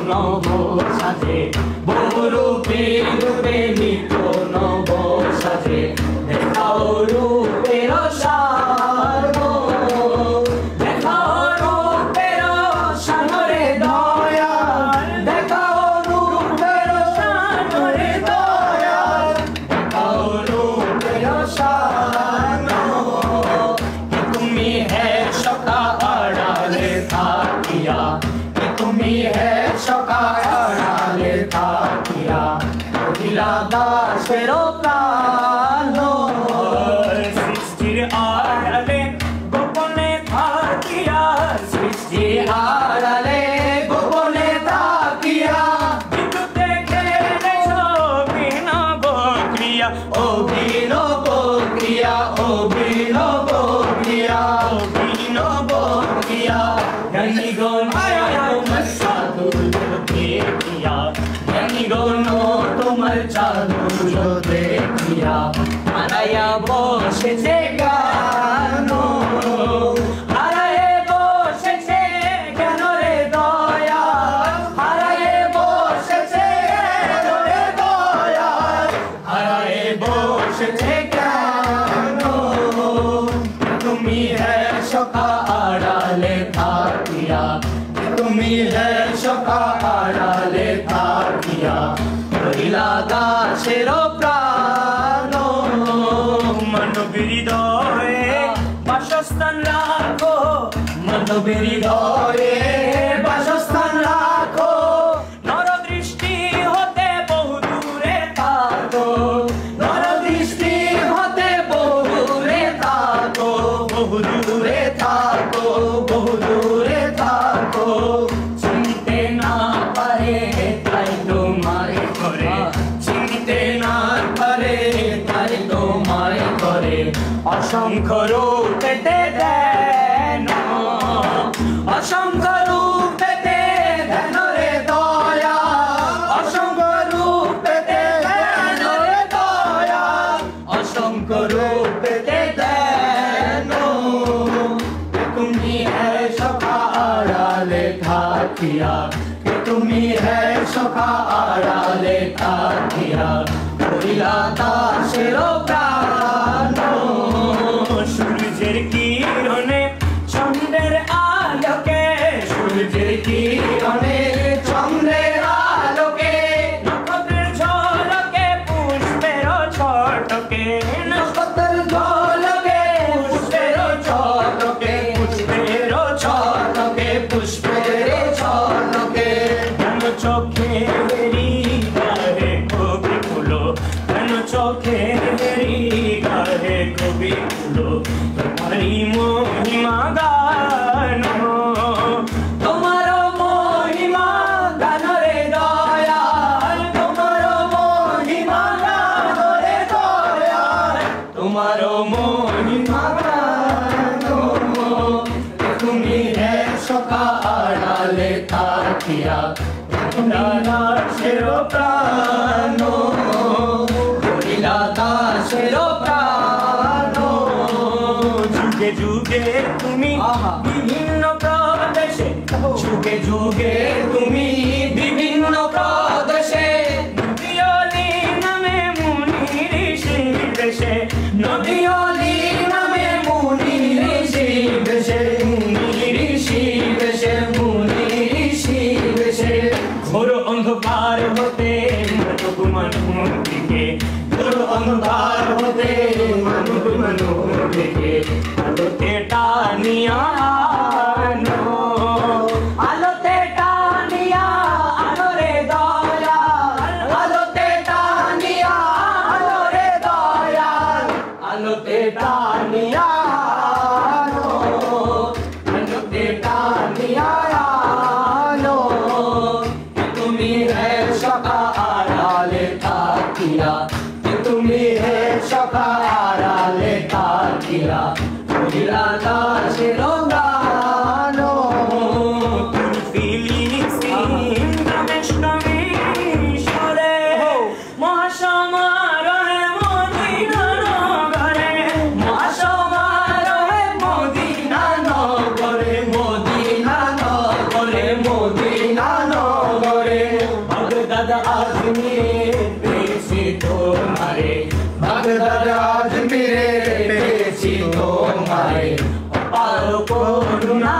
নব সাজে বহুরূপী রূপে নিত্য নব সাজে দেখাও রূপের সার দেখাও রূপের সাগরে দয়াল দেখাও রূপের সাগরে দয়াল দেখাও রূপের সার তুমি হে সখা আড়ালে থাকিয়া তুমি হে সখা আড়ালে থাকিয়া দিলা দাসের প্রাণ সৃষ্টির আড়ালে গোপনে থাকিয়া সৃষ্টির আড়ালে গোপনে থাকিয়া বিদ্যুতে খেলেছ অভিনব ক্রিয়া অভিনব ক্রিয়া অভিনব ক্রিয়া অভিনব ক্রিয়া জ্ঞানী গণ তোমার চাতুর্য দেখিয়া জ্ঞানী গণ তোমার চাতুর্য দেখিয়া হারাইয়া বসেছে জ্ঞান হারাইয়া বসেছে জ্ঞান রে দয়া হারাইয়া বসেছে জ্ঞান রে দয়া হারাইয়া বসেছে জ্ঞান তুমি হে সখা আড়ালে থাকিয়া তুমি হে সখা আড়ালে থাকিয়া রহিলা দাসের প্রাণ মানবের হৃদয়ে বাসস্থান রাখো মানবের হৃদয়ে বাসস্থান রাখো নরদৃষ্টি হতে বহু দূরে থাকো নরদৃষ্টি হতে বহু দূরে থাকো বহু দূরে থাকো বহু দূরে থাকো চিনতে না পারে তাই তোমায় করে চিনতে না পারে তাই তোমায় করে অসংখ্য রূপেতে দেন অসংখ্য রূপেতে দেন রে দয়া অসংখ্য রূপেতে দেন রে দয়া অসংখ্য রূপেতে দেন তুমি হে সখা আড়ালে থাকিয়া তুমি হে সখা আড়ালে থাকিয়া করিলা দাসের প্রাণ সূর্যের কিরণে চন্দ্রের আলোকে সূর্যের কিরণে চন্দ্রের আলোকে নক্ষত্রের ঝলকে পুষ্পের ছটকে নক্ষত্রের ঝলকে পুষ্পের ছটকে পুষ্পের ছটকে পুষ্পের ছটকে কেন চোখে গায়ে কবি ফুলো কেন চোখে গায়ে কবি ফুলো তোমারি মহিমা গান তোমার মহিমা গান রে দয়াল তোমার মহিমা গান রে দয়াল তোমার মহিমা গান তুমি হে সখা আড়ালে থাকিয়া দাসের প্রাণ করিলা দাসের প্রাণ যুগে যুগে তুমি বিভিন্ন প্রদেশে যুগে যুগে তুমি বিভিন্ন প্রদেশে নদীয়লি নামে মুনি ঋষি দেশে নদীয়লি নামে মুনি ঋষি দেশে মুনি ঋষি দেশে মুনি ঋষি দেশে ঘোর অন্ধকার হতে মানব দিকে ঘোর অন্ধকার হতে মানব দিকে আলোতে টানিয়া আনো আলোতে টানিয়া আনো রে দয়াল আলোতে টানিয়া আনো রে দয়াল আলোতে টানিয়া আনো আলোতে টানিয়া আনো তুমি হে সখা আড়ালে থাকিয়া তুমি হে সখা আড়ালে থাকিয়া করিলা দাসের গান আজমিরে পেয়েছি তোমারে, বাগদাদ আজমিরে পেয়েছি তোমারে, অপার করুণা